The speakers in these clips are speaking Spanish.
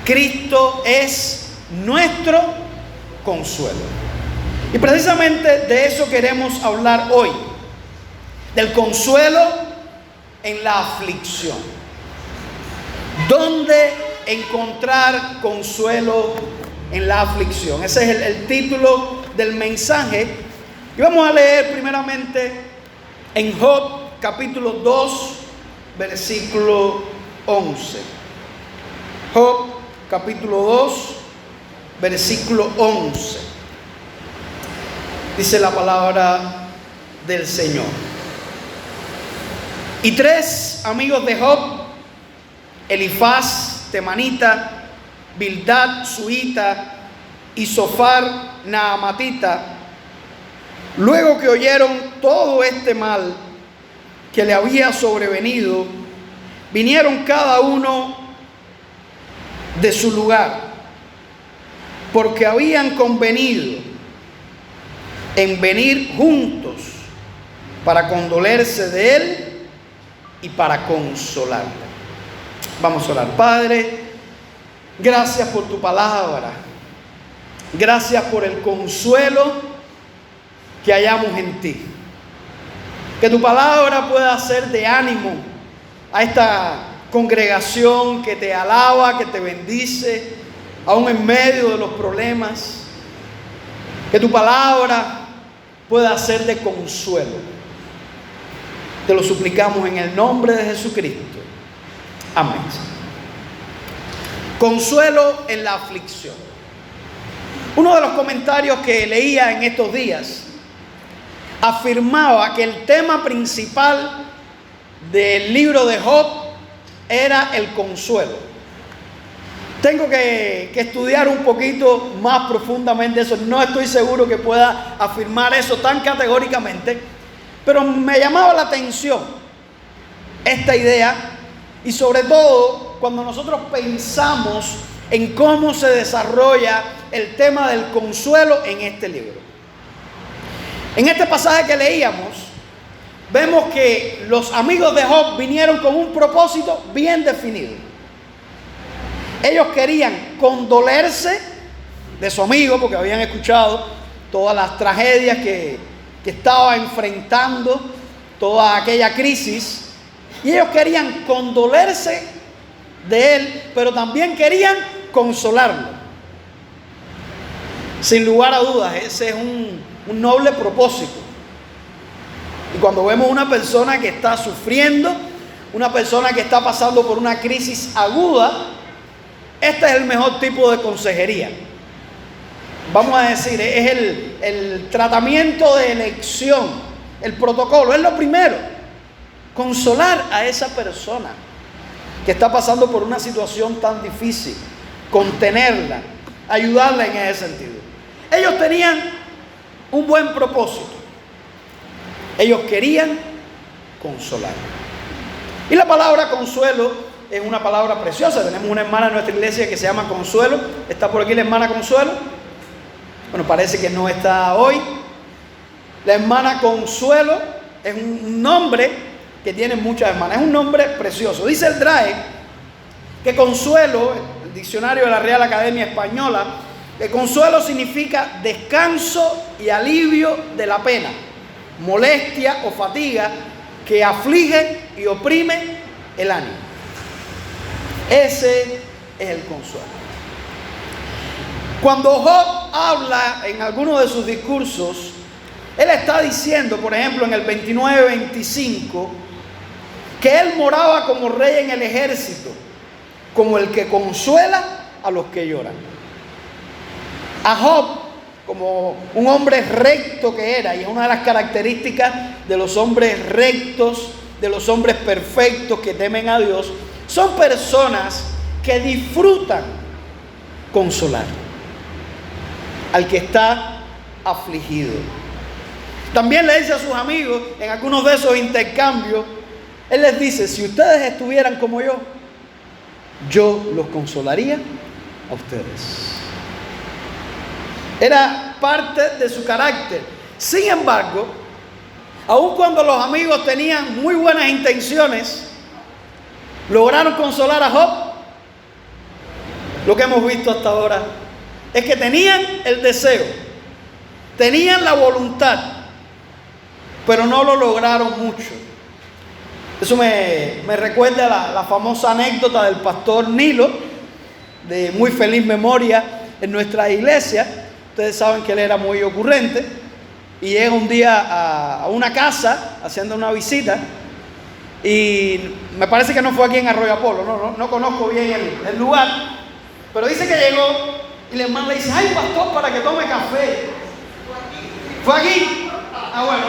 Cristo es nuestro consuelo. Y precisamente de eso queremos hablar hoy, del consuelo en la aflicción. ¿Dónde encontrar consuelo en la aflicción? Ese es el título del mensaje. Y vamos a leer primeramente en Job capítulo 2, versículo 11. Job capítulo 2, versículo 11. Dice la palabra del Señor. Y 3 amigos de Job, Elifaz temanita, Bildad suita y Sofar naamatita, luego que oyeron todo este mal que le había sobrevenido, vinieron cada uno de su lugar, porque habían convenido en venir juntos para condolerse de él y para consolarle. Vamos a orar. Padre, gracias por tu palabra. Gracias por el consuelo que hallamos en ti. Que tu palabra pueda ser de ánimo a esta congregación que te alaba, que te bendice, aún en medio de los problemas. Que tu palabra pueda ser de consuelo. Te lo suplicamos en el nombre de Jesucristo. Amén. Consuelo en la aflicción. Uno de los comentarios que leía en estos días afirmaba que el tema principal del libro de Job era el consuelo. Tengo que estudiar un poquito más profundamente eso. No estoy seguro que pueda afirmar eso tan categóricamente, pero me llamaba la atención esta idea, y sobre todo cuando nosotros pensamos en cómo se desarrolla el tema del consuelo en este libro. En este pasaje que leíamos, vemos que los amigos de Job vinieron con un propósito bien definido. Ellos querían condolerse de su amigo porque habían escuchado todas las tragedias que estaba enfrentando, toda aquella crisis, y ellos querían condolerse de él, pero también querían consolarlo. Sin lugar a dudas, ese es un noble propósito. Y cuando vemos una persona que está sufriendo, una persona que está pasando por una crisis aguda, este es el mejor tipo de consejería. Vamos a decir, es el tratamiento de elección, el protocolo, es lo primero. Consolar a esa persona que está pasando por una situación tan difícil, contenerla, ayudarla en ese sentido. Ellos tenían un buen propósito. Ellos querían consolar. Y la palabra consuelo es una palabra preciosa. Tenemos una hermana en nuestra iglesia que se llama Consuelo. ¿Está por aquí la hermana Consuelo? Bueno, parece que no está hoy. La hermana Consuelo es un nombre que tiene muchas hermanas. Es un nombre precioso. Dice el DRAE que consuelo, el diccionario de la Real Academia Española, que consuelo significa descanso y alivio de la pena, molestia o fatiga que aflige y oprime el ánimo. Ese es el consuelo. Cuando Job habla en alguno de sus discursos, él está diciendo, por ejemplo, en el 29-25, que él moraba como rey en el ejército, como el que consuela a los que lloran. A Job, como un hombre recto que era, y es una de las características de los hombres rectos, de los hombres perfectos que temen a Dios, son personas que disfrutan consolar al que está afligido. También le dice a sus amigos en algunos de esos intercambios, él les dice: si ustedes estuvieran como yo los consolaría a ustedes. Era parte de su carácter. Sin embargo, aun cuando los amigos tenían muy buenas intenciones, ¿lograron consolar a Job? lo que hemos visto hasta ahora es que tenían el deseo, tenían la voluntad, pero no lo lograron mucho. Eso me recuerda a la famosa anécdota del pastor Nilo, de muy feliz memoria en nuestra iglesia. Ustedes saben que él era muy ocurrente y llega un día a una casa haciendo una visita, y me parece que no fue aquí en Arroyo Apolo, no conozco bien el lugar, pero dice que llegó y el hermano le dice: ay, pastor, para que tome café. ¿Fue aquí? Ah, bueno,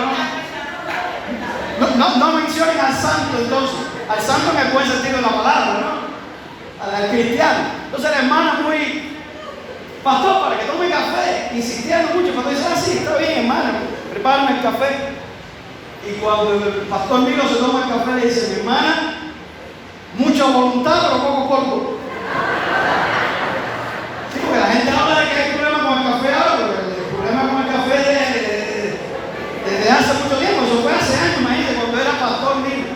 no mencionen al santo, entonces, al santo en el buen sentido de la palabra, ¿no? Al cristiano. Entonces la hermana muy: pastor, para que tome café, insistiendo mucho. El pastor dice: ah, sí, está bien, hermano, prepárame el café. Y cuando el pastor Nilo se toma el café, le dice: mi hermana, mucha voluntad, pero poco polvo. Sí, porque la gente habla de que hay problema con el café ahora, porque el problema con el café desde hace mucho tiempo. Eso fue hace años, imagínate, cuando era pastor Nilo.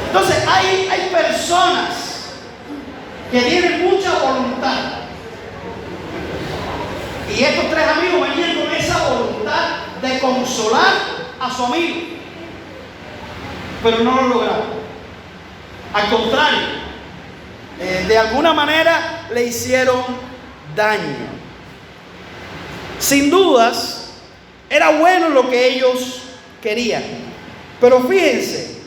Entonces, hay personas que tienen mucha voluntad. Y estos tres amigos venían con esa voluntad de consolar a su amigo, pero no lo lograron. Al contrario, de alguna manera le hicieron daño. Sin dudas, era bueno lo que ellos querían, pero fíjense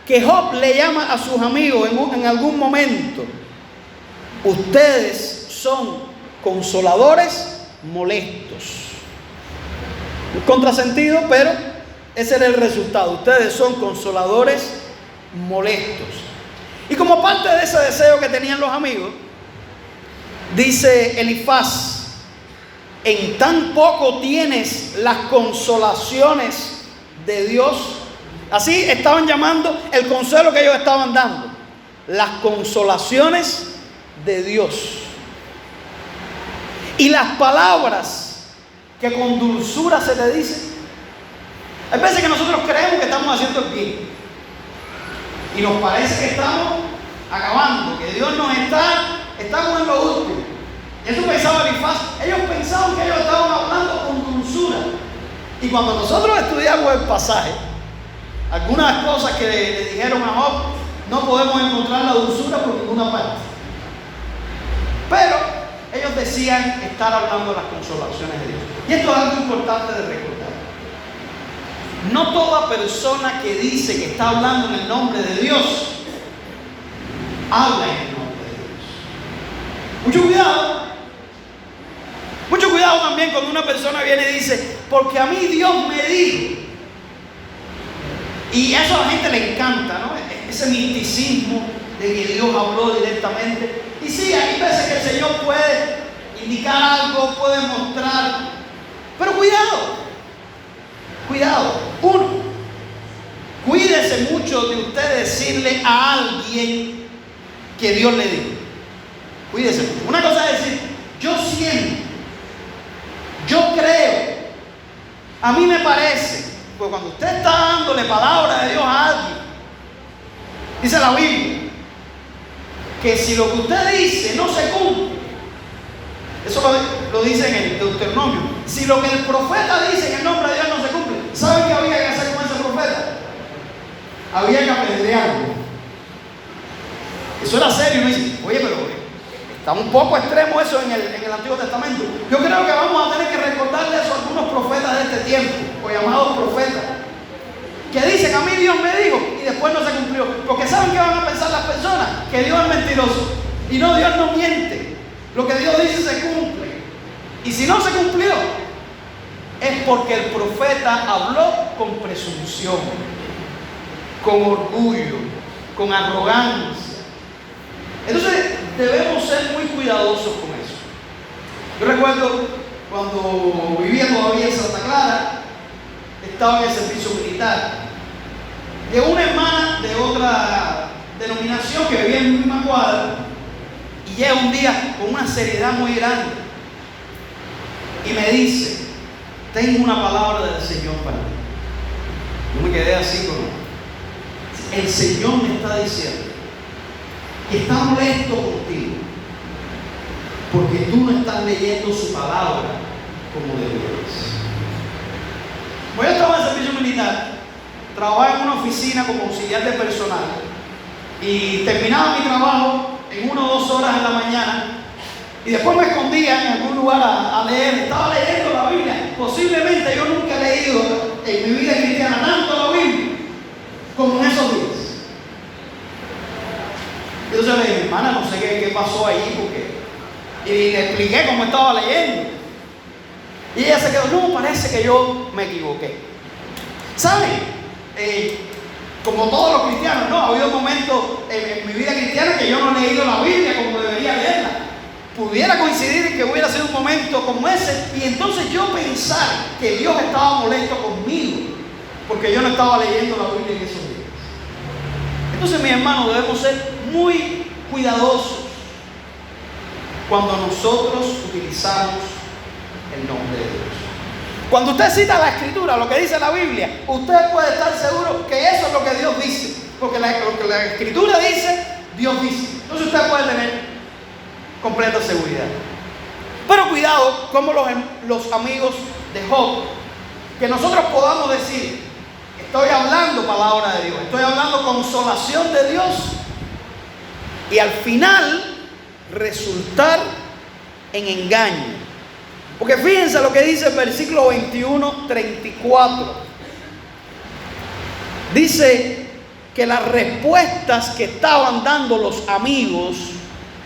que Job le llama a sus amigos en algún momento: ustedes son consoladores molestos. Un contrasentido, pero ese era el resultado. Ustedes son consoladores molestos. Y como parte de ese deseo que tenían los amigos, dice Elifaz: en tan poco tienes las consolaciones de Dios. Así estaban llamando el consuelo que ellos estaban dando, las consolaciones de Dios. Y las palabras que con dulzura se te dicen. Hay veces que nosotros creemos que estamos haciendo el bien y nos parece que estamos acabando, que Dios nos estamos en lo último. Y eso pensaba Elifaz. Ellos pensaban que ellos estaban hablando con dulzura. Y cuando nosotros estudiamos el pasaje, algunas cosas que le dijeron a Job, no podemos encontrar la dulzura por ninguna parte. Pero ellos decían estar hablando de las consolaciones de Dios. Y esto es algo importante de recordar. No toda persona que dice que está hablando en el nombre de Dios, habla en el nombre de Dios. Mucho cuidado. Mucho cuidado también cuando una persona viene y dice: porque a mí Dios me dijo. Y eso a la gente le encanta, ¿no? Ese misticismo de que Dios habló directamente. Y sí, hay veces que el Señor puede indicar algo, puede mostrar. Pero cuidado. Uno, cuídese mucho de usted decirle a alguien que Dios le dijo. Cuídese mucho. Una cosa es decir: yo siento, yo creo, a mí me parece. Porque cuando usted está dándole palabra de Dios a alguien, dice la Biblia que si lo que usted dice no se cumple, eso lo dice en el Deuteronomio, si lo que el profeta dice en el nombre de Dios no se cumple, ¿saben qué había que hacer con ese profeta? Había que apedrearlo. Eso era serio. Y me dice: oye, pero está un poco extremo eso en el Antiguo Testamento. Yo creo que vamos a tener que recordarle eso a algunos profetas de este tiempo, o llamados profetas, que dicen: a mí Dios me dijo, y después no se cumplió. Porque ¿saben qué van a pensar las personas? Que Dios es mentiroso. Y no, Dios no miente. Lo que Dios dice se cumple. Y si no se cumplió, es porque el profeta habló con presunción, con orgullo, con arrogancia. Entonces debemos ser muy cuidadosos con eso. Yo recuerdo cuando vivía todavía en Santa Clara, estaba en el servicio militar. Llegó una hermana de otra denominación que vivía en mi misma cuadra y llega un día con una seriedad muy grande y me dice: tengo una palabra del Señor para ti. Yo me quedé así como: el Señor me está diciendo que está molesto contigo porque tú no estás leyendo su palabra como debes. Yo estaba en servicio militar, trabajaba en una oficina como auxiliar de personal y terminaba mi trabajo en 1 o 2 horas en la mañana y después me escondía en algún lugar a leer. Estaba leyendo la Biblia. Posiblemente yo nunca he leído en mi vida cristiana tanto la Biblia como en esos días. Entonces le dije, hermana, no sé qué pasó ahí, y le expliqué cómo estaba leyendo. Y ella se quedó, no, parece que yo me equivoqué. ¿Saben? Como todos los cristianos, no, ha habido momentos en mi vida cristiana que yo no he leído la Biblia como debería leerla. Pudiera coincidir en que hubiera sido un momento como ese, y entonces yo pensar que Dios estaba molesto conmigo porque yo no estaba leyendo la Biblia en esos días. Entonces, mis hermanos, debemos ser muy cuidadosos cuando nosotros utilizamos el nombre de Dios. Cuando usted cita la Escritura, lo que dice la Biblia, usted puede estar seguro que eso es lo que Dios dice, porque lo que la Escritura dice, Dios dice. Entonces usted puede tener completa seguridad. Pero cuidado, como los amigos de Job, que nosotros podamos decir, estoy hablando palabra de Dios, estoy hablando consolación de Dios, y al final resultar en engaño. Porque fíjense lo que dice el versículo 21, 34. Dice que las respuestas que estaban dando los amigos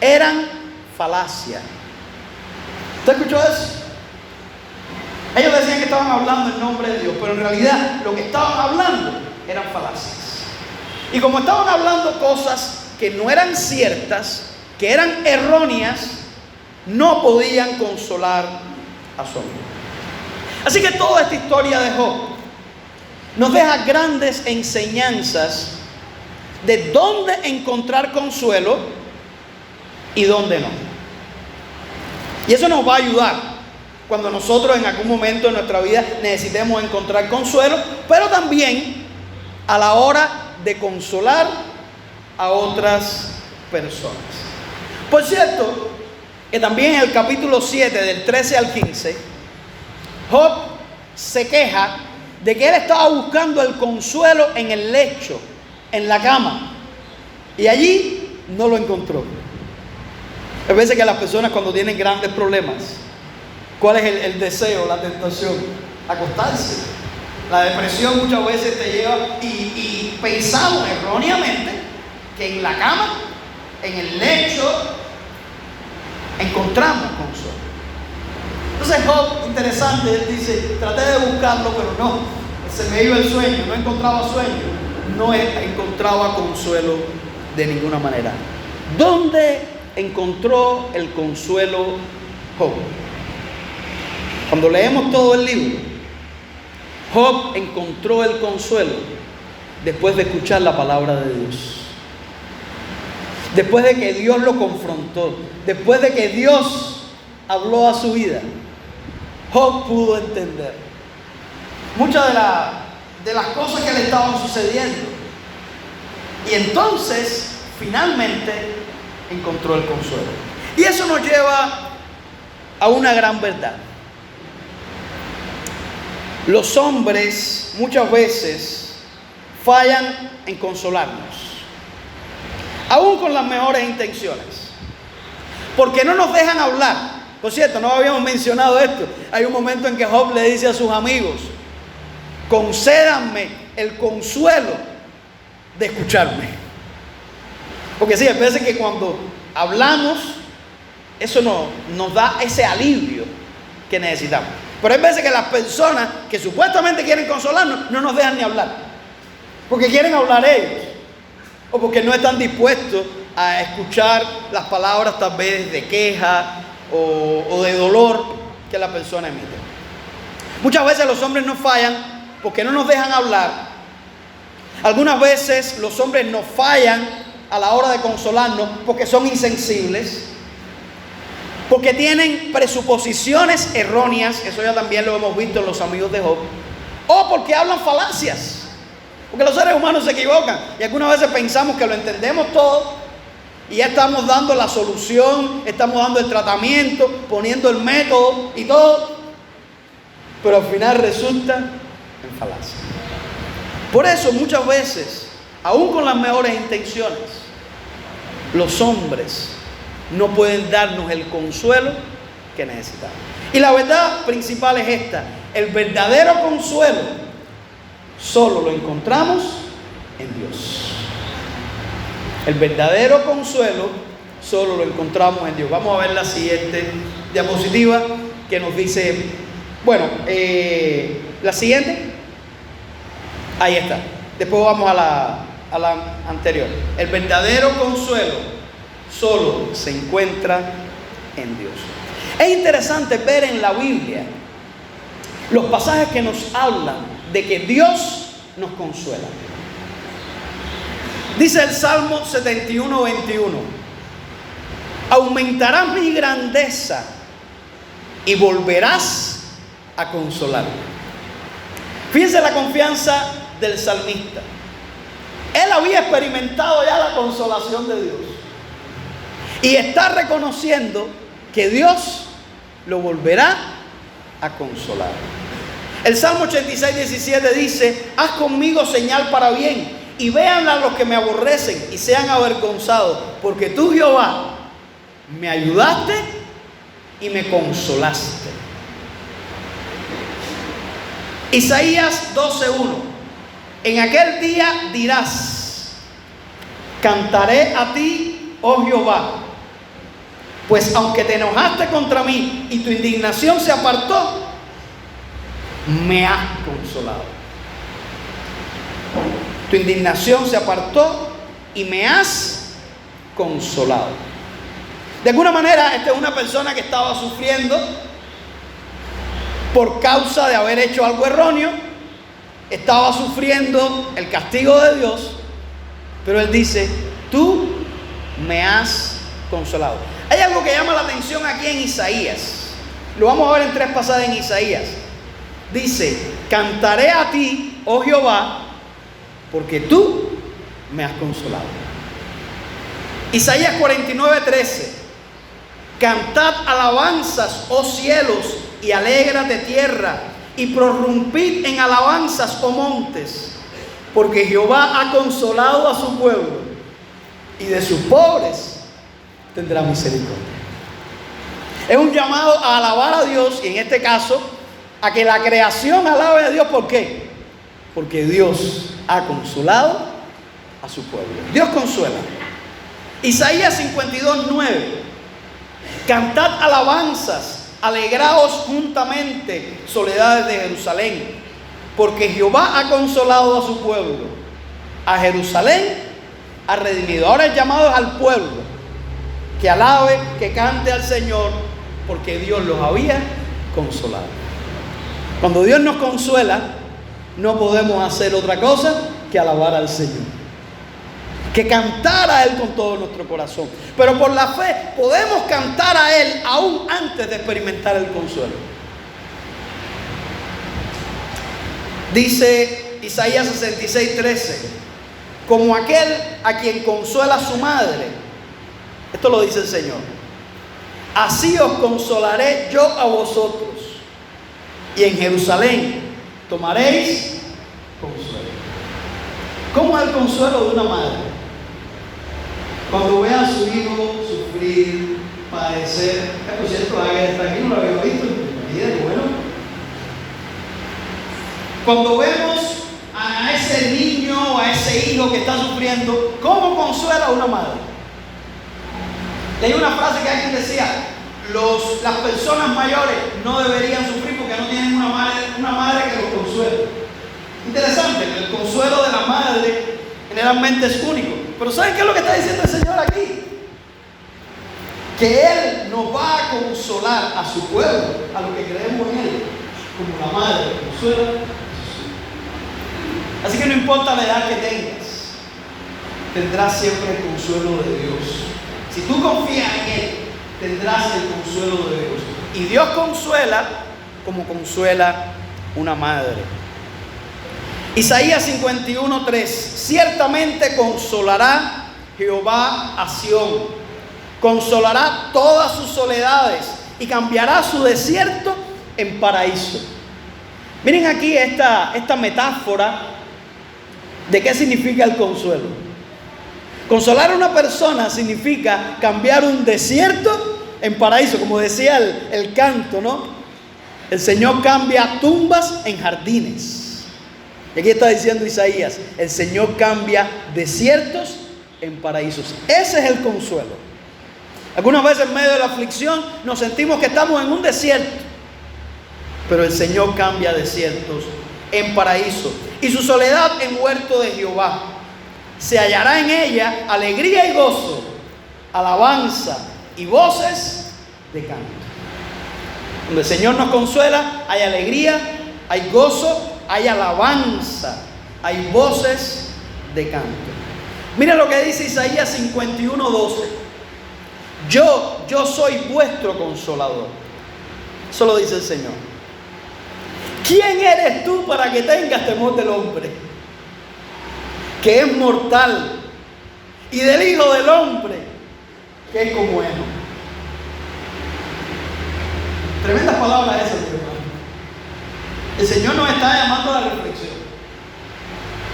eran falacia. ¿Usted escuchó eso? Ellos decían que estaban hablando en nombre de Dios, pero en realidad lo que estaban hablando eran falacias. Y como estaban hablando cosas que no eran ciertas, que eran erróneas, no podían consolar a su amigo. Así que toda esta historia de Job nos deja grandes enseñanzas de dónde encontrar consuelo y dónde no. Y eso nos va a ayudar cuando nosotros en algún momento de nuestra vida necesitemos encontrar consuelo, pero también a la hora de consolar a otras personas. Por cierto, que también en el capítulo 7, del 13 al 15, Job se queja de que él estaba buscando el consuelo en el lecho, en la cama, y allí no lo encontró. A veces que las personas cuando tienen grandes problemas, ¿cuál es el deseo, la tentación? Acostarse. La depresión muchas veces te lleva y pensamos erróneamente que en la cama, en el lecho, encontramos consuelo. Entonces Job, interesante, él dice, traté de buscarlo, pero no, se me iba el sueño, no encontraba sueño, no encontraba consuelo de ninguna manera. ¿Dónde encontró el consuelo Job? Cuando leemos todo el libro, Job encontró el consuelo después de escuchar la palabra de Dios. Después de que Dios lo confrontó, después de que Dios habló a su vida, Job pudo entender muchas de las cosas que le estaban sucediendo. Y entonces, finalmente, encontró el consuelo. Y eso nos lleva a una gran verdad. Los hombres muchas veces fallan en consolarnos, aún con las mejores intenciones, porque no nos dejan hablar. Por cierto, no habíamos mencionado esto. Hay un momento en que Job le dice a sus amigos, concédanme el consuelo de escucharme. Porque sí, hay veces que cuando hablamos, eso nos da ese alivio que necesitamos. Pero hay veces que las personas que supuestamente quieren consolarnos no nos dejan ni hablar, porque quieren hablar ellos, o porque no están dispuestos a escuchar las palabras tal vez de queja o de dolor que la persona emite. Muchas veces los hombres nos fallan porque no nos dejan hablar. Algunas veces los hombres nos fallan a la hora de consolarnos porque son insensibles, porque tienen presuposiciones erróneas, eso ya también lo hemos visto en los amigos de Job, o porque hablan falacias, porque los seres humanos se equivocan y algunas veces pensamos que lo entendemos todo y ya estamos dando la solución, estamos dando el tratamiento, poniendo el método y todo, pero al final resulta en falacia. Por eso muchas veces, aún con las mejores intenciones, los hombres no pueden darnos el consuelo que necesitamos. Y la verdad principal es esta: el verdadero consuelo solo lo encontramos en Dios. El verdadero consuelo solo lo encontramos en Dios. Vamos a ver la siguiente diapositiva que nos dice, la siguiente, ahí está. Después vamos a la anterior. El verdadero consuelo solo se encuentra en Dios. Es interesante ver en la Biblia los pasajes que nos hablan de que Dios nos consuela. Dice el Salmo 71, 21: aumentarás mi grandeza y volverás a consolarme. Fíjense la confianza del salmista. Él había experimentado ya la consolación de Dios y está reconociendo que Dios lo volverá a consolar. El Salmo 86, 17 dice: haz conmigo señal para bien, y véanla los que me aborrecen y sean avergonzados, porque tú, Jehová, me ayudaste y me consolaste. Isaías 12:1: en aquel día dirás: cantaré a ti, oh Jehová, pues aunque te enojaste contra mí y tu indignación se apartó, me has consolado. Tu indignación se apartó y me has consolado. De alguna manera, esta es una persona que estaba sufriendo por causa de haber hecho algo erróneo. Estaba sufriendo el castigo de Dios, pero él dice: tú me has consolado. Hay algo que llama la atención aquí en Isaías. Lo vamos a ver en 3 pasajes en Isaías. Dice: cantaré a ti, oh Jehová, porque tú me has consolado. Isaías 49:13: cantad alabanzas, oh cielos, y alégrate tierra, y prorrumpid en alabanzas, oh montes, porque Jehová ha consolado a su pueblo, y de sus pobres tendrá misericordia. Es un llamado a alabar a Dios, y en este caso a que la creación alabe a Dios. ¿Por qué? Porque Dios ha consolado a su pueblo. Dios consuela. Isaías 52:9: cantad alabanzas, alegraos juntamente, soledades de Jerusalén, porque Jehová ha consolado a su pueblo, a Jerusalén ha redimido. Ahora el llamado es al pueblo que alabe, que cante al Señor, porque Dios los había consolado. Cuando Dios nos consuela, no podemos hacer otra cosa que alabar al Señor, que cantar a Él con todo nuestro corazón. Pero por la fe podemos cantar a Él aún antes de experimentar el consuelo. Dice Isaías 66:13: como aquel a quien consuela su madre, esto lo dice el Señor, así os consolaré yo a vosotros, y en Jerusalén tomaréis consuelo. ¿Cómo es el consuelo de una madre? Cuando ve a su hijo sufrir, padecer. Por cierto, alguien está aquí, no lo había visto. Bueno. Cuando vemos a ese niño o a ese hijo que está sufriendo, ¿cómo consuela a una madre? Leí una frase que alguien decía: las personas mayores no deberían sufrir porque no tienen una madre que los consuele. Interesante, el consuelo de la madre generalmente es único. Pero ¿saben qué es lo que está diciendo el Señor aquí? Que Él nos va a consolar a su pueblo, a los que creemos en Él, como la madre consuela a sus hijos. Así que no importa la edad que tengas, tendrás siempre el consuelo de Dios. Si tú confías en Él, tendrás el consuelo de Dios. Y Dios consuela como consuela una madre. Isaías 51:3: ciertamente consolará Jehová a Sión, consolará todas sus soledades y cambiará su desierto en paraíso. Miren aquí esta metáfora de qué significa el consuelo. Consolar a una persona significa cambiar un desierto en paraíso, como decía el canto, ¿no? El Señor cambia tumbas en jardines. Y aquí está diciendo Isaías, el Señor cambia desiertos en paraísos. Ese es el consuelo. Algunas veces en medio de la aflicción nos sentimos que estamos en un desierto, pero el Señor cambia desiertos en paraíso y su soledad en huerto de Jehová. Se hallará en ella alegría y gozo, alabanza y voces de canto. Donde el Señor nos consuela, hay alegría, hay gozo, hay alabanza, hay voces de canto. Mira lo que dice Isaías 51:12. Yo soy vuestro consolador. Eso lo dice el Señor. ¿Quién eres tú para que tengas temor del hombre, que es mortal, y del Hijo del Hombre, que es como heno? Tremendas palabras esas, hermano. El Señor nos está llamando a la reflexión.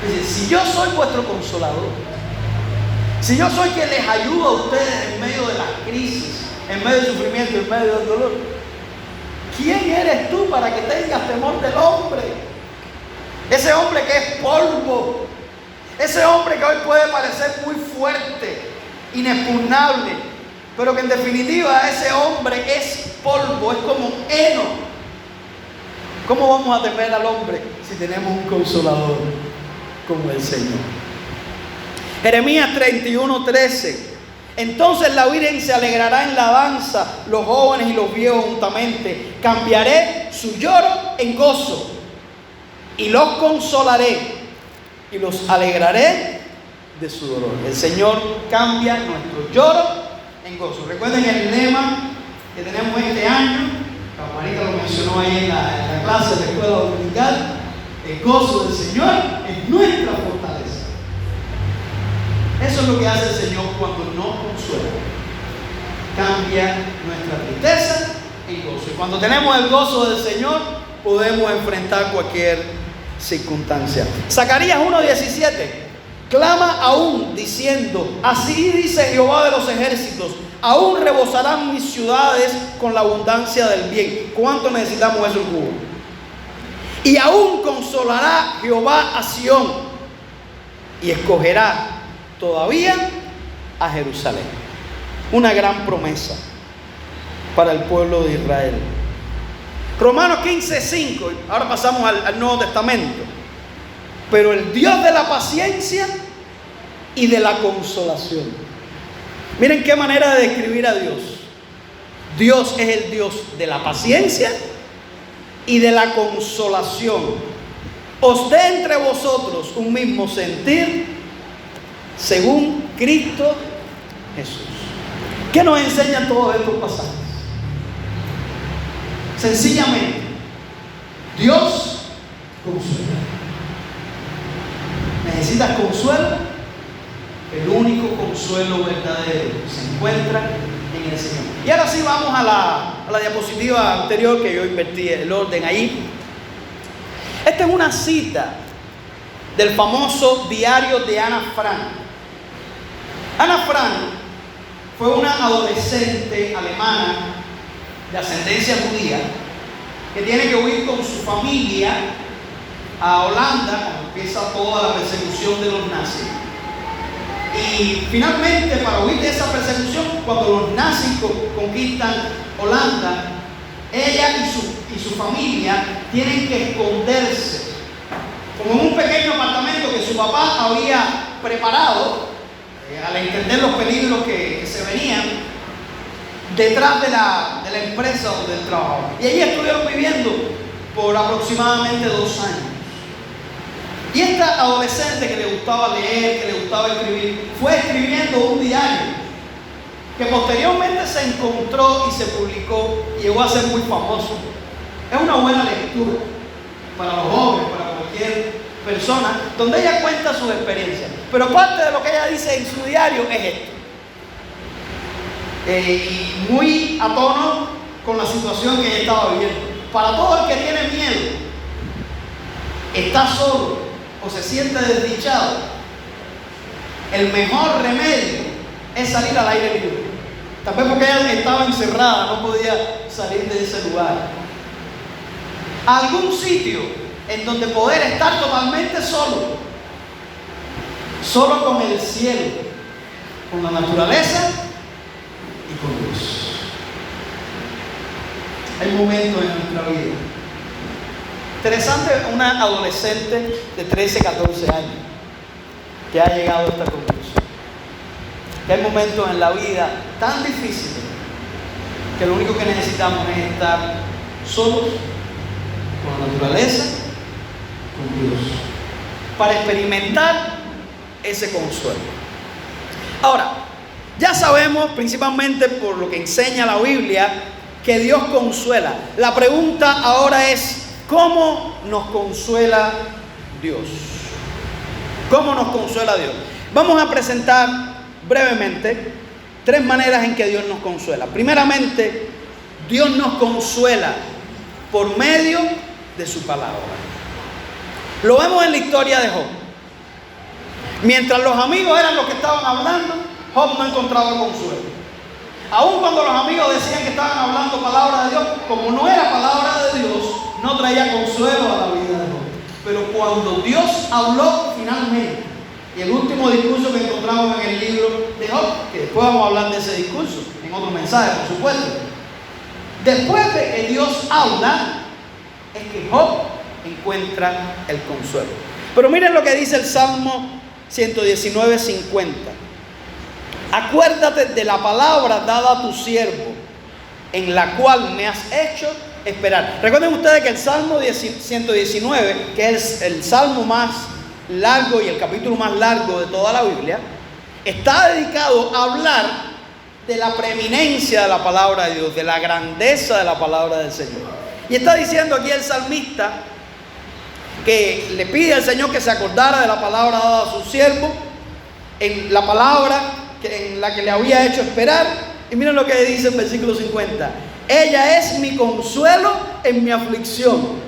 Dice, si yo soy vuestro consolador, si yo soy quien les ayuda a ustedes en medio de las crisis, en medio del sufrimiento, en medio del dolor, ¿quién eres tú para que tengas temor del hombre? Ese hombre que es polvo, ese hombre que hoy puede parecer muy fuerte, inexpugnable, pero que en definitiva ese hombre es polvo, es como heno. ¿Cómo vamos a temer al hombre si tenemos un consolador como el Señor? Jeremías 31:13. Entonces la Virgen se alegrará en la danza, los jóvenes y los viejos juntamente. Cambiaré su lloro en gozo y los consolaré y los alegraré de su dolor. El Señor cambia nuestro lloro en gozo. Recuerden el lema que tenemos este año. Marita lo mencionó ahí en la clase de la escuela dominical. El gozo del Señor es nuestra fortaleza. Eso es lo que hace el Señor cuando nos consuela. Cambia nuestra tristeza en gozo. Y cuando tenemos el gozo del Señor, podemos enfrentar cualquier circunstancia. Zacarías 1:17. Clama aún diciendo, así dice Jehová de los ejércitos, aún rebosarán mis ciudades con la abundancia del bien. ¿Cuánto necesitamos eso en Cuba? Y aún consolará Jehová a Sión y escogerá todavía a Jerusalén. Una gran promesa para el pueblo de Israel. Romanos 15:5. Ahora pasamos al Nuevo Testamento. Pero el Dios de la paciencia y de la consolación. Miren qué manera de describir a Dios. Dios es el Dios de la paciencia y de la consolación. Os dé entre vosotros un mismo sentir según Cristo Jesús. ¿Qué nos enseñan todos estos pasajes? Sencillamente, Dios consuela. ¿Necesitas consuelo? El único consuelo verdadero se encuentra en el Señor. Y ahora sí vamos a la diapositiva anterior, que yo invertí el orden ahí. Esta es una cita del famoso diario de Ana Frank. Ana Frank fue una adolescente alemana de ascendencia judía que tiene que huir con su familia a Holanda cuando empieza toda la persecución de los nazis. Y finalmente, para huir de esa persecución, cuando los nazis conquistan Holanda, ella y su familia tienen que esconderse como en un pequeño apartamento que su papá había preparado, al entender los peligros que se venían, detrás de la empresa donde él trabajaba. Y allí estuvieron viviendo por aproximadamente 2 años. Y esta adolescente que le gustaba leer, que le gustaba escribir, fue escribiendo un diario que posteriormente se encontró y se publicó y llegó a ser muy famoso. Es una buena lectura para los jóvenes, para cualquier persona donde ella cuenta sus experiencias. Pero parte de lo que ella dice en su diario es esto. Y muy a tono con la situación que ella estaba viviendo. Para todo el que tiene miedo, está solo o se siente desdichado, el mejor remedio es salir al aire libre. Tal vez porque ella estaba encerrada, no podía salir de ese lugar. A algún sitio en donde poder estar totalmente solo, solo con el cielo, con la naturaleza y con Dios. Hay momentos en nuestra vida. Interesante, una adolescente de 13, 14 años que ha llegado a esta conclusión. Que hay momentos en la vida tan difíciles que lo único que necesitamos es estar solos con la naturaleza, con Dios, para experimentar ese consuelo. Ahora, ya sabemos, principalmente por lo que enseña la Biblia, que Dios consuela. La pregunta ahora es, ¿cómo nos consuela Dios? ¿Cómo nos consuela Dios? Vamos a presentar brevemente 3 maneras en que Dios nos consuela. Primeramente, Dios nos consuela por medio de su palabra. Lo vemos en la historia de Job. Mientras los amigos eran los que estaban hablando, Job no encontraba consuelo. Aun cuando los amigos decían que estaban hablando palabra de Dios, como no era palabra de Dios, no traía consuelo a la vida de Job. Pero cuando Dios habló finalmente, y el último discurso que encontramos en el libro de Job, que después vamos a hablar de ese discurso en otro mensaje, por supuesto. Después de que Dios habla, es que Job encuentra el consuelo. Pero miren lo que dice el Salmo 119:50. Acuérdate de la palabra dada a tu siervo, en la cual me has hecho esperar. Recuerden ustedes que el Salmo 119, que es el salmo más largo y el capítulo más largo de toda la Biblia, está dedicado a hablar de la preeminencia de la palabra de Dios, de la grandeza de la palabra del Señor. Y está diciendo aquí el salmista que le pide al Señor que se acordara de la palabra dada a su siervo, en la palabra en la que le había hecho esperar. Y miren lo que dice en versículo 50. Ella es mi consuelo en mi aflicción,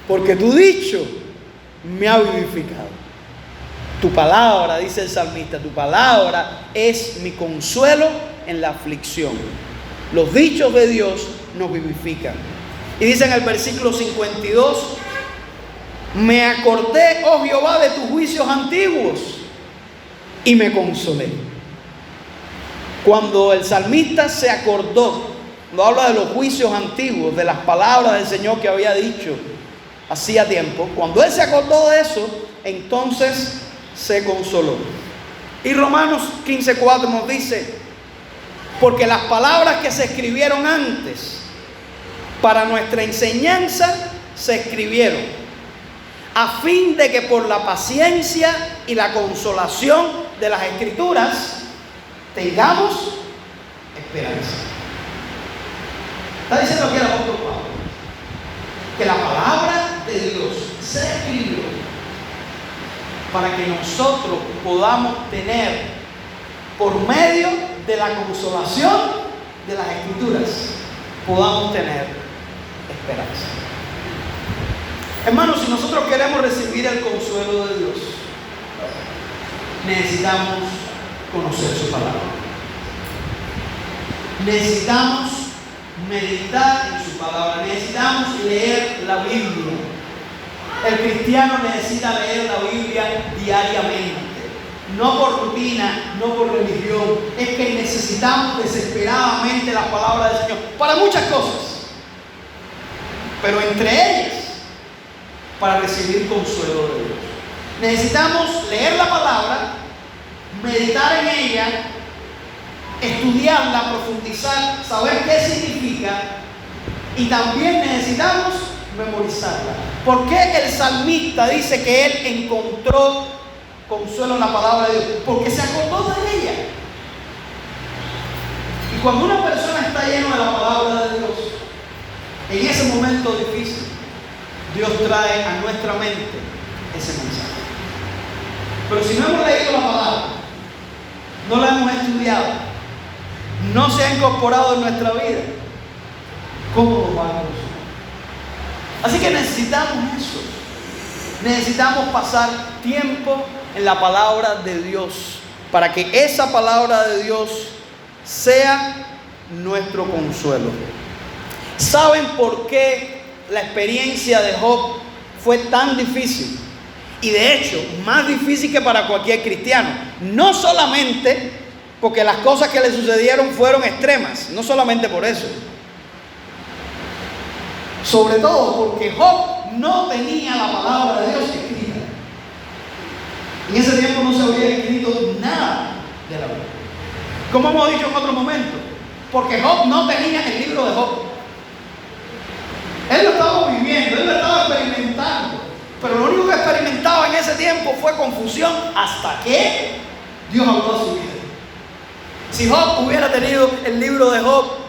porque tu dicho me ha vivificado. Tu palabra, dice el salmista, tu palabra es mi consuelo en la aflicción. Los dichos de Dios nos vivifican. Y dice en el versículo 52, me acordé, oh Jehová, de tus juicios antiguos y me consolé. Cuando el salmista se acordó, cuando habla de los juicios antiguos, de las palabras del Señor que había dicho hacía tiempo, cuando él se acordó de eso, entonces se consoló. Y Romanos 15:4 nos dice, porque las palabras que se escribieron antes para nuestra enseñanza se escribieron a fin de que por la paciencia y la consolación de las Escrituras tengamos esperanza. Está diciendo aquí el apóstol Pablo que la palabra de Dios se escribió para que nosotros podamos tener, por medio de la consolación de las Escrituras, podamos tener esperanza. Hermanos, si nosotros queremos recibir el consuelo de Dios, necesitamos conocer su palabra. Necesitamos meditar en su palabra. Necesitamos leer la Biblia. El cristiano necesita leer la Biblia diariamente. No por rutina, no por religión. Es que necesitamos desesperadamente la palabra del Señor para muchas cosas. Pero entre ellas, para recibir consuelo de Dios. Necesitamos leer la palabra, meditar en ella, estudiarla, profundizar, saber qué significa, y también necesitamos memorizarla. ¿Por qué el salmista dice que él encontró consuelo en la palabra de Dios? Porque se acordó de ella. Y cuando una persona está llena de la palabra de Dios, en ese momento difícil, Dios trae a nuestra mente ese mensaje. Pero si no hemos leído la palabra, no la hemos estudiado, no se ha incorporado en nuestra vida, ¿cómo nos va a consolar? Así que necesitamos eso. Necesitamos pasar tiempo en la palabra de Dios para que esa palabra de Dios sea nuestro consuelo. ¿Saben por qué la experiencia de Job fue tan difícil? Y de hecho, más difícil que para cualquier cristiano. No solamente porque las cosas que le sucedieron fueron extremas, no solamente por eso. Sobre todo porque Job no tenía la palabra de Dios escrita. En ese tiempo no se había escrito nada de la Biblia. Como hemos dicho en otro momento, porque Job no tenía el libro de Job. Él lo estaba viviendo, él lo estaba experimentando. Pero lo único que experimentaba en ese tiempo fue confusión hasta que Dios habló a su vida. Si Job hubiera tenido el libro de Job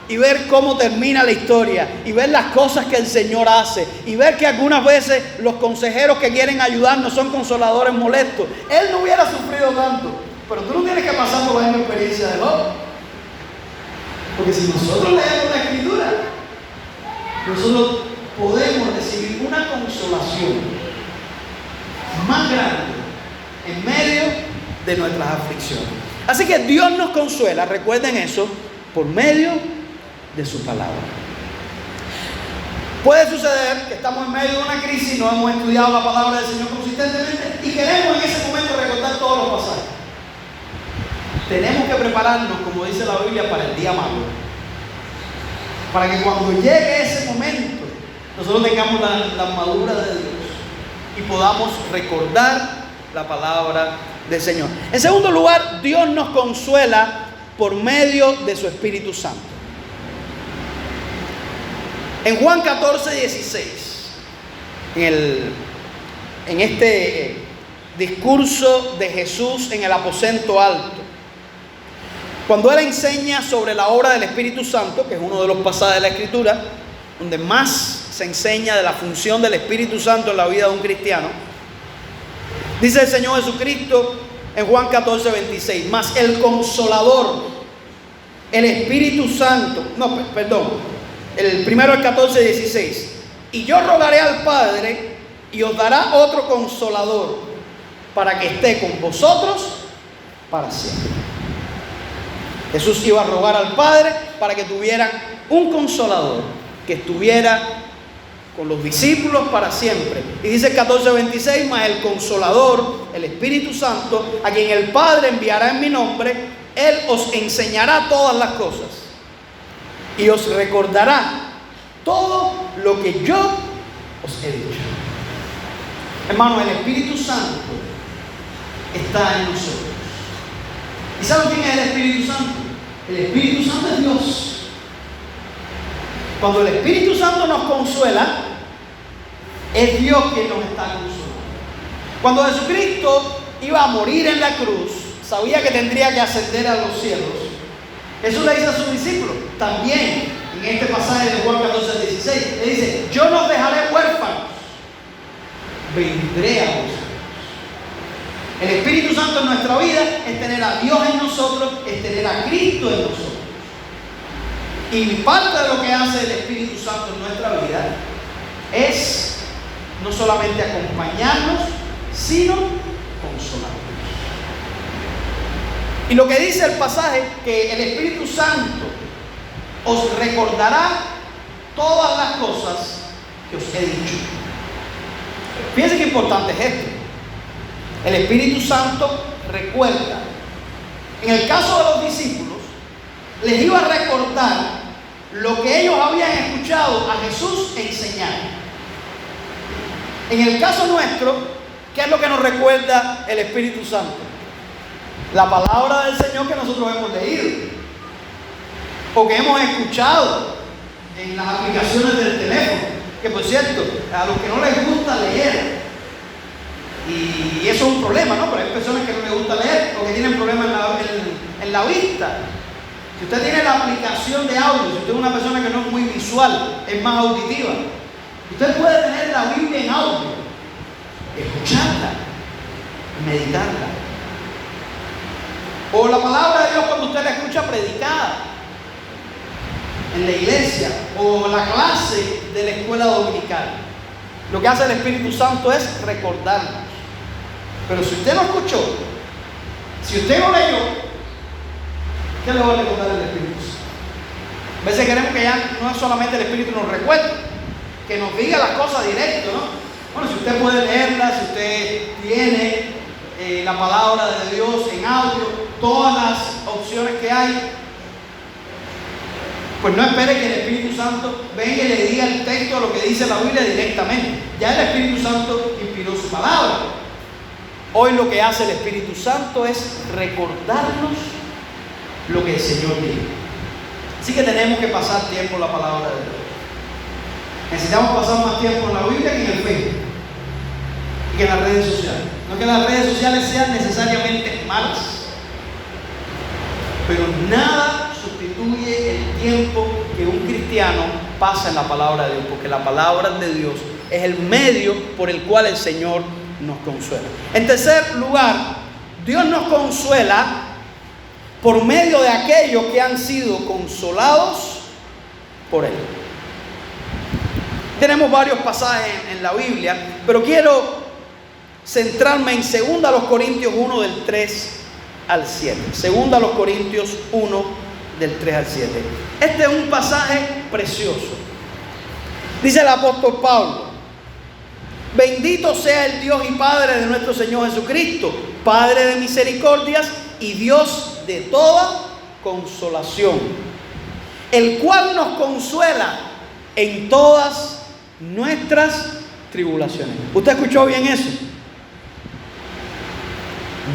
y ver cómo termina la historia y ver las cosas que el Señor hace y ver que algunas veces los consejeros que quieren ayudarnos son consoladores molestos, él no hubiera sufrido tanto. Pero tú no tienes que pasar por la misma experiencia de Job. Porque si nosotros leemos la Escritura, nosotros podemos recibir una consolación más grande en medio de nuestras aflicciones. Así que Dios nos consuela, recuerden eso, por medio de su palabra. Puede suceder que estamos en medio de una crisis, no hemos estudiado la palabra del Señor consistentemente y queremos en ese momento recordar todos los pasajes. Tenemos que prepararnos, como dice la Biblia, para el día malo. Para que cuando llegue ese momento, nosotros tengamos la armadura de Dios y podamos recordar la palabra del Señor. En segundo lugar, Dios nos consuela por medio de su Espíritu Santo. En Juan 14:16, en este discurso de Jesús en el aposento alto, cuando Él enseña sobre la obra del Espíritu Santo, que es uno de los pasajes de la Escritura, donde más se enseña de la función del Espíritu Santo en la vida de un cristiano, dice el Señor Jesucristo en Juan 14:26, mas el Consolador, el Espíritu Santo, el primero el 14:16, y yo rogaré al Padre y os dará otro Consolador para que esté con vosotros para siempre. Jesús iba a rogar al Padre para que tuvieran un Consolador que estuviera con los discípulos para siempre. Y dice el 14:26, mas el Consolador, el Espíritu Santo, a quien el Padre enviará en mi nombre, Él os enseñará todas las cosas y os recordará todo lo que yo os he dicho. Hermano, el Espíritu Santo está en nosotros. ¿Y saben quién es el Espíritu Santo? El Espíritu Santo es Dios. Cuando el Espíritu Santo nos consuela, es Dios quien nos está consolando. Cuando Jesucristo iba a morir en la cruz, sabía que tendría que ascender a los cielos. Jesús le dice a sus discípulos, también en este pasaje de Juan 14:16, le dice, yo no os dejaré huérfanos, vendré a vosotros. El Espíritu Santo en nuestra vida es tener a Dios en nosotros, es tener a Cristo en nosotros. Y parte de lo que hace el Espíritu Santo en nuestra vida es no solamente acompañarnos, sino consolarnos. Y lo que dice el pasaje, que el Espíritu Santo os recordará todas las cosas que os he dicho. Fíjense qué importante es esto. El Espíritu Santo recuerda. En el caso de los discípulos, les iba a recordar lo que ellos habían escuchado a Jesús enseñar. En el caso nuestro, ¿qué es lo que nos recuerda el Espíritu Santo? La palabra del Señor que nosotros hemos leído, o que hemos escuchado en las aplicaciones del teléfono, que por cierto, a los que no les gusta leer, y eso es un problema, ¿no? Pero hay personas que no les gusta leer o que tienen problemas en la vista. Si usted tiene la aplicación de audio, si usted es una persona que no es muy visual, es más auditiva, usted puede tener la Biblia en audio escucharla, meditarla. O la palabra de Dios cuando usted la escucha predicada en la iglesia, o la clase de la escuela dominical. Lo que hace el Espíritu Santo es recordarnos. Pero si usted no escuchó, si usted no leyó, ¿qué le va a recordar el Espíritu Santo? A veces queremos que ya no es solamente el Espíritu nos recuerde, que nos diga las cosas directo, ¿no? Bueno, si usted puede leerla, si usted tiene la palabra de Dios en audio, todas las opciones que hay, pues no espere que el Espíritu Santo venga y le diga el texto de lo que dice la Biblia directamente. Ya el Espíritu Santo inspiró su palabra. Hoy lo que hace el Espíritu Santo es recordarnos lo que el Señor dijo. Así que tenemos que pasar tiempo en la palabra de Dios. Necesitamos pasar más tiempo en la Biblia que en el Facebook y que en las redes sociales. No que las redes sociales sean necesariamente malas, pero nada sustituye el tiempo que un cristiano pasa en la palabra de Dios, porque la palabra de Dios es el medio por el cual el Señor nos consuela. En tercer lugar, Dios nos consuela por medio de aquellos que han sido consolados por Él. Tenemos varios pasajes en la Biblia, pero quiero centrarme en 2 Corintios 1 del 3 al 7. 2 Corintios 1 del 3 al 7. Este es un pasaje precioso. Dice el apóstol Pablo: bendito sea el Dios y Padre de nuestro Señor Jesucristo, Padre de misericordias y Dios de toda consolación, el cual nos consuela en todas nuestras tribulaciones. ¿Usted escuchó bien eso?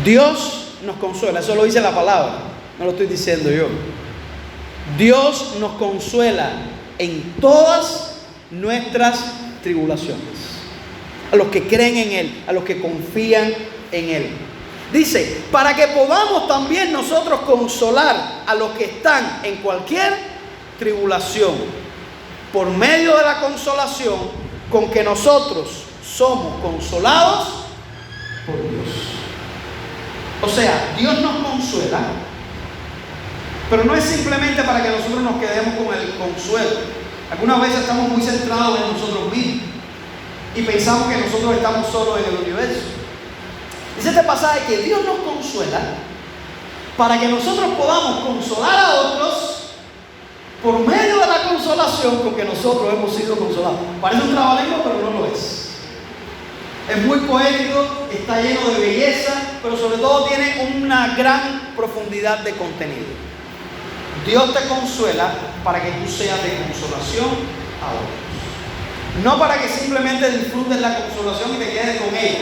Dios nos consuela, eso lo dice la palabra, no lo estoy diciendo yo. Dios nos consuela en todas nuestras tribulaciones. A los que creen en Él, a los que confían en Él. Dice, para que podamos también nosotros consolar a los que están en cualquier tribulación, por medio de la consolación con que nosotros somos consolados por Dios. O sea, Dios nos consuela, pero no es simplemente para que nosotros nos quedemos con el consuelo. Algunas veces estamos muy centrados en nosotros mismos y pensamos que nosotros estamos solos en el universo. Dice este pasaje que Dios nos consuela para que nosotros podamos consolar a otros por medio de la consolación con que nosotros hemos sido consolados. Parece un trabalengua, pero no lo es. Es muy poético, está lleno de belleza, pero sobre todo tiene una gran profundidad de contenido. Dios te consuela para que tú seas de consolación a otros. No para que simplemente disfrutes la consolación y te quedes con ella.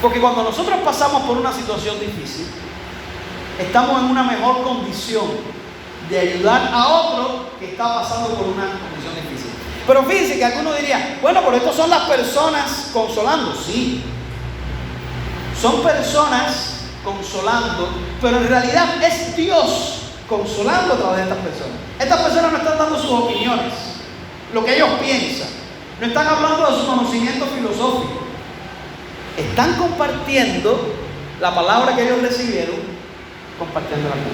Porque cuando nosotros pasamos por una situación difícil, estamos en una mejor condición de ayudar a otro que está pasando por una condición difícil. Pero fíjense que algunos dirían, bueno, pero estos son las personas consolando. Sí, son personas consolando, pero en realidad es Dios consolando a través de estas personas. Estas personas no están dando sus opiniones, lo que ellos piensan, no están hablando de su conocimiento filosófico, están compartiendo la palabra que ellos recibieron, compartiendo la palabra.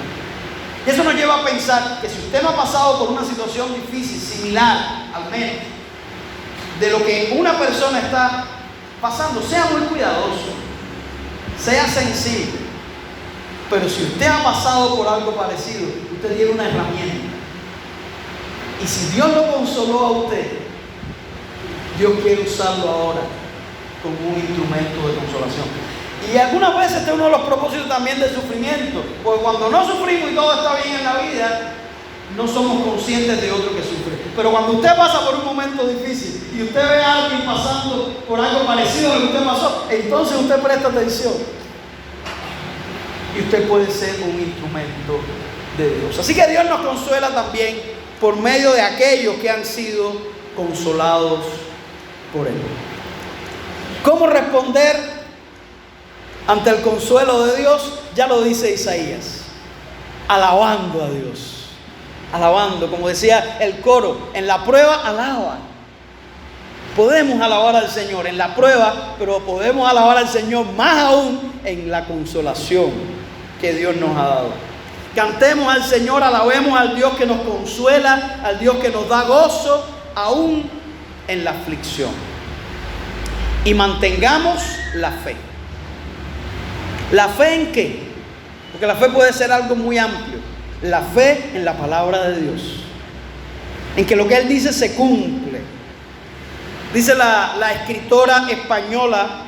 Y eso nos lleva a pensar que si usted no ha pasado por una situación difícil, similar al menos, de lo que una persona está pasando, sea muy cuidadoso, sea sensible. Pero si usted ha pasado por algo parecido, usted tiene una herramienta. Y si Dios lo consoló a usted, Dios quiere usarlo ahora como un instrumento de consolación. Y algunas veces este es uno de los propósitos también del sufrimiento, porque cuando no sufrimos y todo está bien en la vida, no somos conscientes de otro que sufre. Pero cuando usted pasa por un momento difícil y usted ve a alguien pasando por algo parecido a lo que usted pasó, entonces usted presta atención y usted puede ser un instrumento de Dios. Así que Dios nos consuela también por medio de aquellos que han sido consolados por Él. ¿Cómo responder ante el consuelo de Dios? Ya lo dice Isaías, alabando a Dios, alabando, como decía el coro, en la prueba alaba. Podemos alabar al Señor en la prueba, pero podemos alabar al Señor más aún en la consolación que Dios nos ha dado. Cantemos al Señor, alabemos al Dios que nos consuela, al Dios que nos da gozo, aún en la aflicción. Y mantengamos la fe. ¿La fe en qué? Porque la fe puede ser algo muy amplio. La fe en la palabra de Dios, en que lo que Él dice se cumple. Dice la escritora española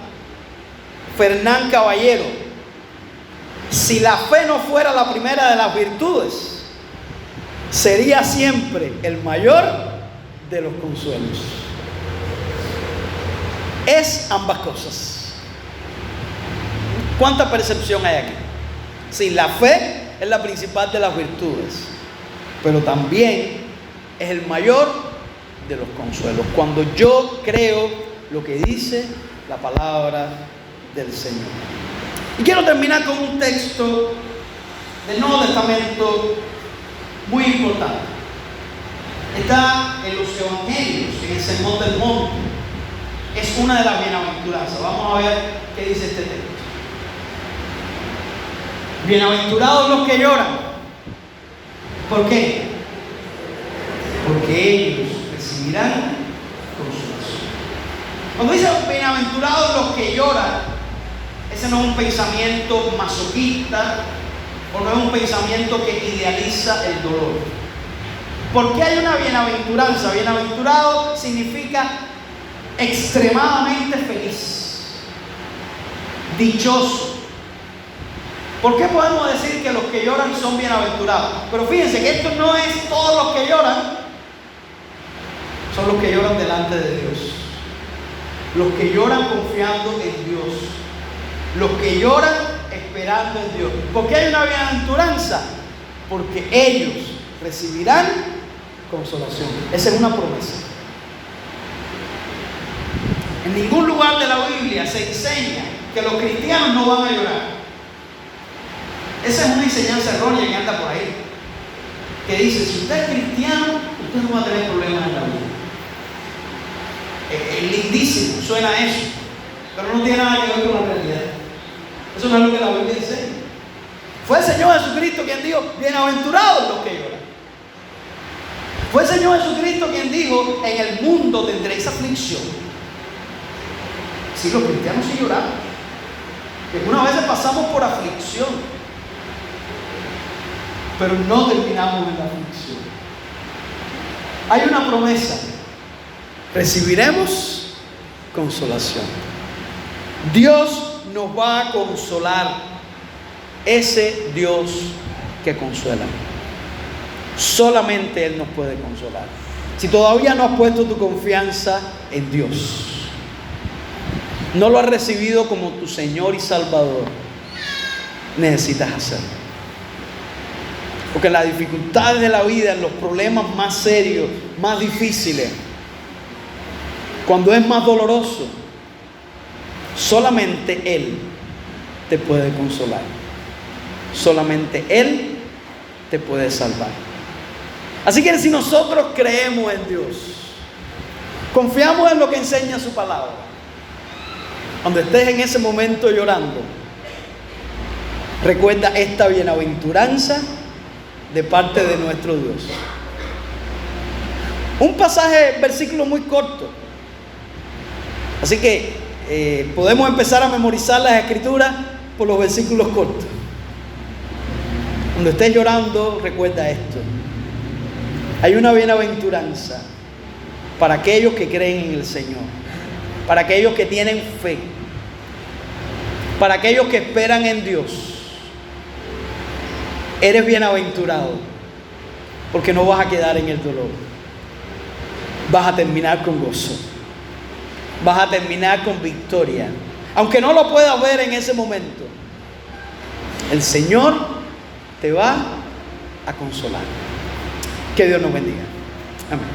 Fernán Caballero: si la fe no fuera la primera de las virtudes, sería siempre el mayor de los consuelos. Es ambas cosas. ¿Cuánta percepción hay aquí? Sí, la fe es la principal de las virtudes, pero también es el mayor de los consuelos. Cuando yo creo lo que dice la palabra del Señor. Y quiero terminar con un texto del Nuevo Testamento muy importante. Está en los Evangelios, en el Sermón del Monte. Es una de las bienaventuranzas. Vamos a ver qué dice este texto. Bienaventurados los que lloran. ¿Por qué? Porque ellos recibirán consolación. Cuando dice bienaventurados los que lloran, ese no es un pensamiento masoquista o no es un pensamiento que idealiza el dolor. ¿Por qué hay una bienaventuranza? Bienaventurado significa extremadamente feliz, dichoso. ¿Por qué podemos decir que los que lloran son bienaventurados? Pero fíjense que esto no es todos los que lloran, son los que lloran delante de Dios, los que lloran confiando en Dios, los que lloran esperando en Dios. ¿Por qué hay una bienaventuranza? Porque ellos recibirán consolación. Esa es una promesa. En ningún lugar de la Biblia se enseña que los cristianos no van a llorar. Esa es una enseñanza errónea que anda por ahí, que dice: si usted es cristiano, usted no va a tener problemas en la vida. Es lindísimo, suena eso, pero no tiene nada que ver con la realidad. Eso no es lo que la Biblia enseña. Fue el Señor Jesucristo quien dijo: bienaventurados los que lloran. Fue el Señor Jesucristo quien dijo: en el mundo tendréis aflicción. Sí, los cristianos sí lloramos, que algunas veces pasamos por aflicción, pero no terminamos en la aflicción. Hay una promesa: recibiremos consolación. Dios nos va a consolar, ese Dios que consuela. Solamente Él nos puede consolar. Si todavía no has puesto tu confianza en Dios, no lo has recibido como tu Señor y Salvador, necesitas hacerlo. Porque las dificultades de la vida, los problemas más serios, más difíciles, cuando es más doloroso, solamente Él te puede consolar. Solamente Él te puede salvar. Así que si nosotros creemos en Dios, confiamos en lo que enseña su palabra, cuando estés en ese momento llorando, recuerda esta bienaventuranza de parte de nuestro Dios. Un pasaje, versículo muy corto. Así que podemos empezar a memorizar las escrituras por los versículos cortos. Cuando estés llorando, recuerda esto: hay una bienaventuranza para aquellos que creen en el Señor, para aquellos que tienen fe, para aquellos que esperan en Dios. Eres bienaventurado porque no vas a quedar en el dolor. Vas a terminar con gozo. Vas a terminar con victoria. Aunque no lo puedas ver en ese momento, el Señor te va a consolar. Que Dios nos bendiga. Amén.